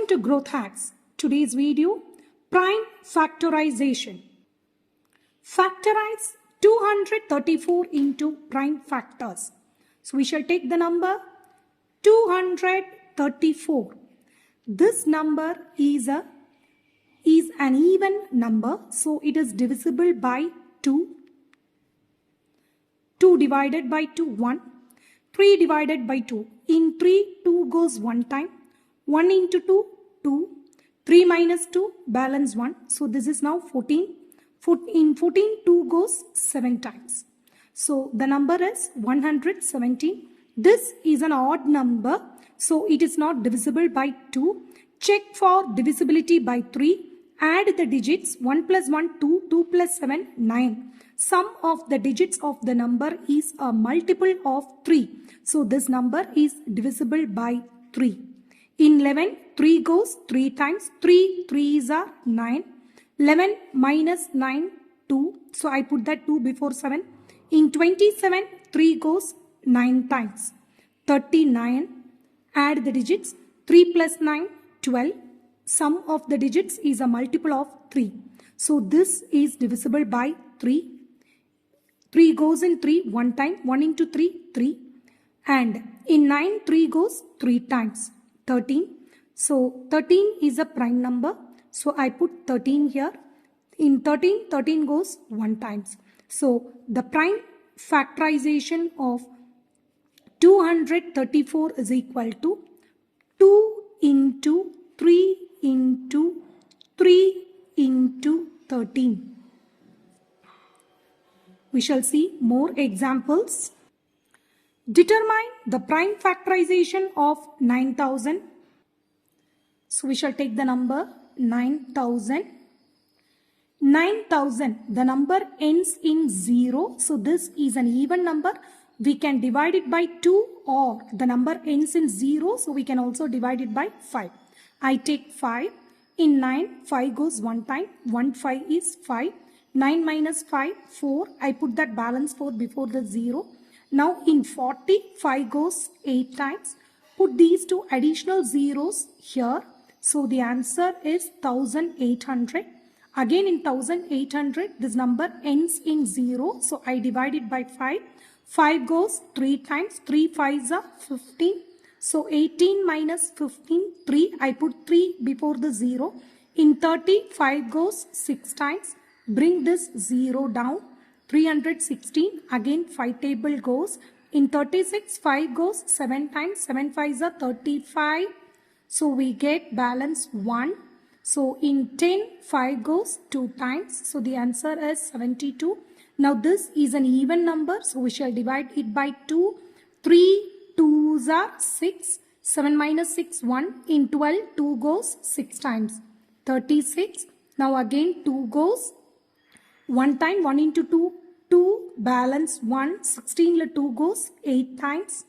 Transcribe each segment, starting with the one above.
Welcome to Growth Hacks. Today's video, prime factorization. Factorize 234 into prime factors. So we shall take the number 234. This number is an even number, so it is divisible by 2. 2 divided by 2, 1. 3 divided by 2. In 3, 2 goes one time. 1 into 2, 2. 3 minus 2, balance 1. So this is now 14. In 14, 2 goes 7 times. So the number is 117. This is an odd number, so it is not divisible by 2. Check for divisibility by 3. Add the digits. 1 plus 1, 2. 2 plus 7, 9. Sum of the digits of the number is a multiple of 3. So this number is divisible by 3. In 11, 3 goes 3 times. 3 3s are 9. 11 minus 9, 2. So I put that 2 before 7. In 27, 3 goes 9 times. 39. Add the digits. 3 plus 9, 12. Sum of the digits is a multiple of 3. So this is divisible by 3. 3 goes in 3 one time. 1 into 3, 3. And in 9, 3 goes 3 times. 13. So 13 is a prime number. So I put 13 here. In 13, 13 goes 1 times. So the prime factorization of 234 is equal to 2 into 3 into 3 into 13. We shall see more examples. Determine the prime factorization of 9000. So we shall take the number 9000. 9000, the number ends in 0. So this is an even number. We can divide it by 2, or the number ends in 0. So we can also divide it by 5. I take 5. In 9, 5 goes one time. 1 5 is 5. 9 minus 5, 4. I put that balance 4 before the 0. Now in 40, 5 goes 8 times. Put these two additional zeros here. So the answer is 1800. Again in 1800, this number ends in 0. So I divide it by 5. 5 goes 3 times. 3 5s are 15. So 18 minus 15, 3. I put 3 before the 0. In 30, 5 goes 6 times. Bring this 0 down. 316. Again 5 table goes. In 36, 5 goes 7 times. 7 5s are 35. So we get balance 1. So in 10, 5 goes 2 times. So the answer is 72. Now this is an even number. So we shall divide it by 2. 3 2s are 6. 7 minus 6, 1. In 12, 2 goes 6 times. 36. Now again 2 goes 1 time. 1 into 2, 2. Balance 1. 16 2 goes 8 times.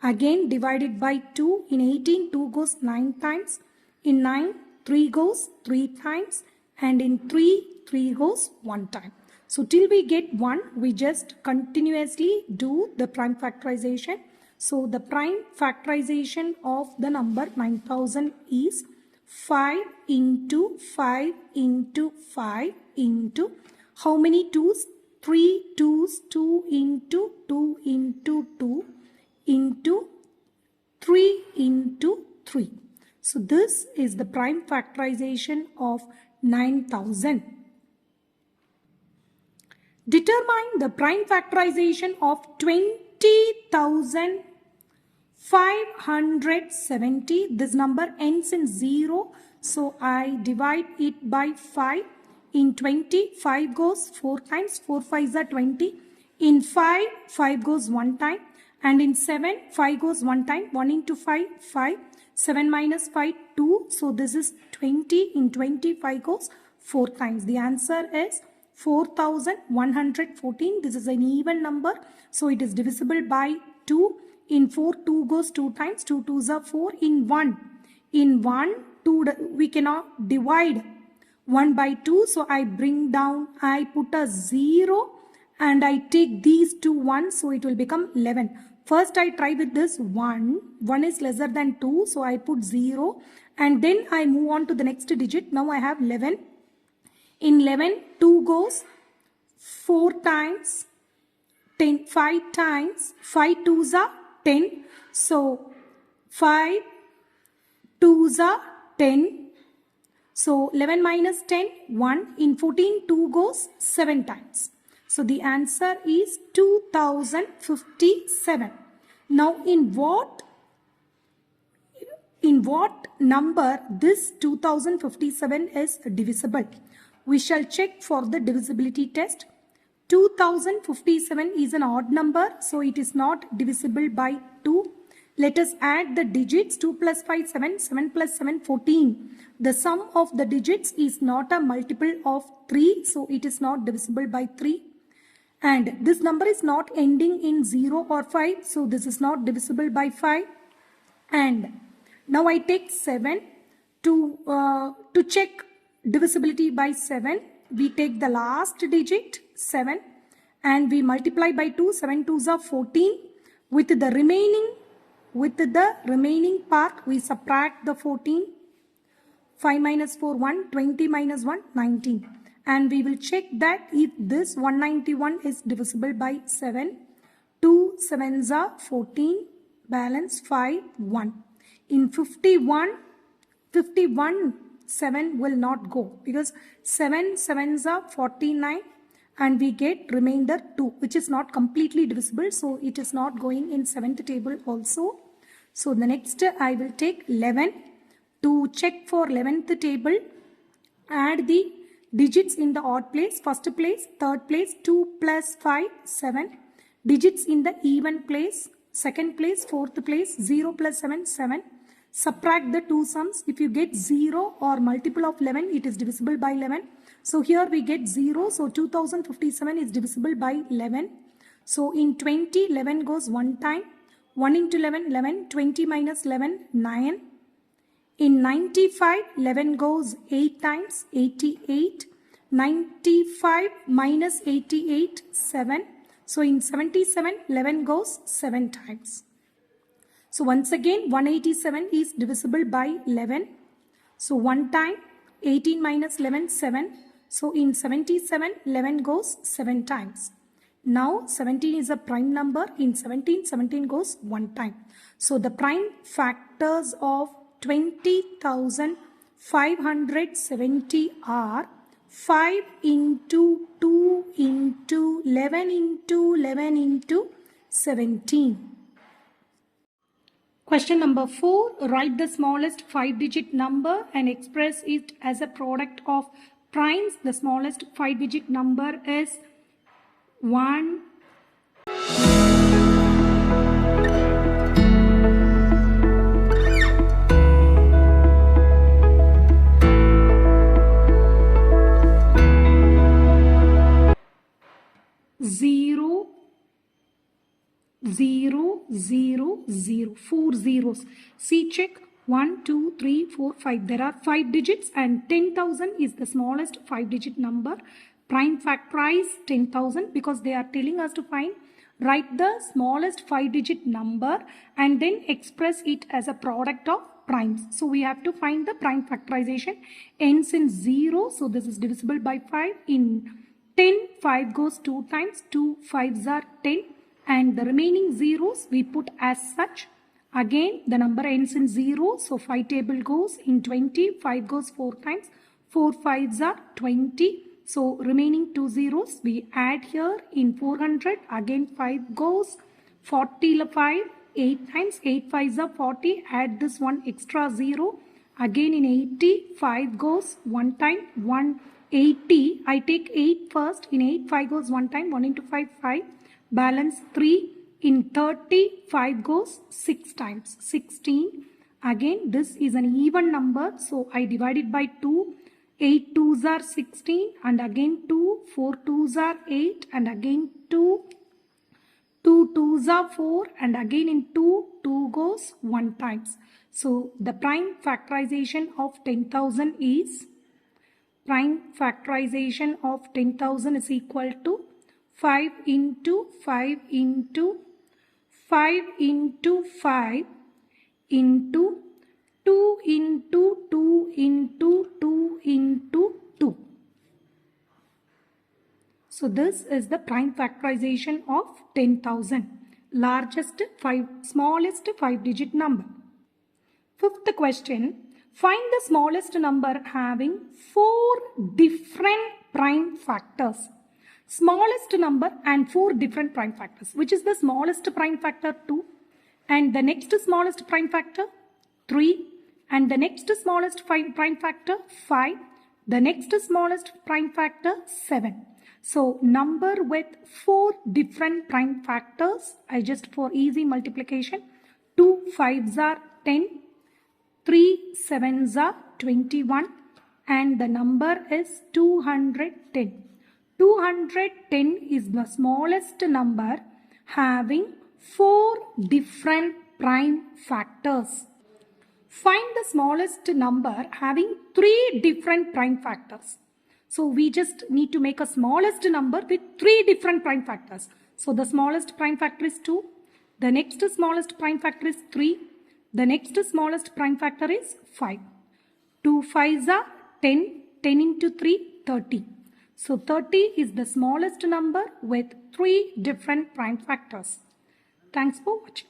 Again divided by 2. In 18, 2 goes 9 times. In 9, 3 goes 3 times. And in 3, 3 goes 1 time. So till we get 1, we just continuously do the prime factorization. So the prime factorization of the number 9000 is 5 into 5 into 5 into how many 2's? 3 2's, 2 into 2 into 2 into 3 into 3. So this is the prime factorization of 9000. Determine the prime factorization of 20,570. This number ends in 0. So I divide it by 5. In 20, 5 goes 4 times. 4 5s are 20. In 5, 5 goes 1 time. And in 7, 5 goes 1 time. 1 into 5, 5. 7 minus 5, 2. So this is 20. In 20, 5 goes 4 times. The answer is 4114. This is an even number. So it is divisible by 2. In 4, 2 goes 2 times. 2 2s are 4. In 1, 2 we cannot divide 1 by 2. So I bring down, I put a 0 and I take these two ones. So it will become 11. First I try with this 1. 1 is lesser than 2. So I put 0 and then I move on to the next digit. Now I have 11. In 11, 2 goes 4 times, 10, 5 times, 5 2s are 10. So 5 2s are 10. So 11 minus 10, 1. In 14, 2 goes 7 times. So the answer is 2057. Now in what number this 2057 is divisible? We shall check for the divisibility test. 2057 is an odd number, so it is not divisible by 2. Let us add the digits. 2 plus 5, 7, 7 plus 7, 14. The sum of the digits is not a multiple of 3, so it is not divisible by 3. And this number is not ending in 0 or 5, so this is not divisible by 5. And now I take 7 to check divisibility by 7. We take the last digit 7 and we multiply by 2. 7 2s are 14. With the remaining part we subtract the 14. 5 minus 4 1, 20 minus 1 19. And we will check that if this 191 is divisible by 7. 2 7s are 14, balance 5 1. In 51 7 will not go because 7 7s are 49 and we get remainder 2, which is not completely divisible, so it is not going in 7th table also. So the next I will take 11. To check for 11th table, add the digits in the odd place, first place, third place, 2 plus 5 7. Digits in the even place, second place, fourth place, 0 plus 7 7. Subtract the two sums. If you get 0 or multiple of 11, it is divisible by 11. So here we get 0. So 2057 is divisible by 11. So in 20, 11 goes 1 time. 1 into 11, 11. 20 minus 11, 9. In 95, 11 goes 8 times, 88. 95 minus 88, 7. So in 77, 11 goes 7 times. So once again, 187 is divisible by 11. So 1 time, 18 minus 11, 7. So in 77, 11 goes 7 times. Now 17 is a prime number. In 17, 17 goes 1 time. So the prime factors of 20,570 are 5 into 2 into 11 into 11 into 17. Question number 4. Write the smallest 5-digit number and express it as a product of primes. The smallest 5-digit number is 1. Zero, 0, 0, 0. 4 zeros. See, check. 1, 2, 3, 4, 5. There are 5 digits and 10,000 is the smallest 5-digit number. Prime factorize 10,000 because they are telling us to find. Write the smallest 5-digit number and then express it as a product of primes. So we have to find the prime factorization. Ends in 0. So this is divisible by 5. In 10, 5 goes 2 times. 2 5s are 10. And the remaining zeros we put as such. Again, the number ends in 0. So 5 table goes in 20. 5 goes 4 times. 4 5s are 20. So remaining 2 zeros we add here in 400. Again 5 goes 45. 8 times. 8 5s are 40. Add this one extra 0. Again in 80. 5 goes 1 time. 180. I take 8 first. In 8 5 goes 1 time. 1 into 5 5. Balance 3. In 30, 5 goes 6 times. 16. Again, this is an even number. So, I divide it by 2. 8 2s are 16. And again 2. 4 2s are 8. And again 2. 2 2s are 4. And again in 2, 2 goes 1 times. So, the prime factorization of 10,000 is prime factorization of 10,000 is equal to 5 into 5 into 5 into 5 into 2 into 2 into 2 into 2. So this is the prime factorization of 10,000. Smallest 5-digit number. Fifth question. Find the smallest number having 4 different prime factors. Smallest number and 4 different prime factors. Which is the smallest prime factor? 2. And the next smallest prime factor? 3. And the next smallest prime factor? 5. The next smallest prime factor? 7. So number with 4 different prime factors, I just for easy multiplication, 2 5s are 10, 3 7s are 21, and the number is 210. 210 is the smallest number having 4 different prime factors. Find the smallest number having 3 different prime factors. So we just need to make a smallest number with 3 different prime factors. So the smallest prime factor is 2. The next smallest prime factor is 3. The next smallest prime factor is 5. 2 5s are 10. 10 into 3, 30. So 30 is the smallest number with 3 different prime factors. Thanks for watching.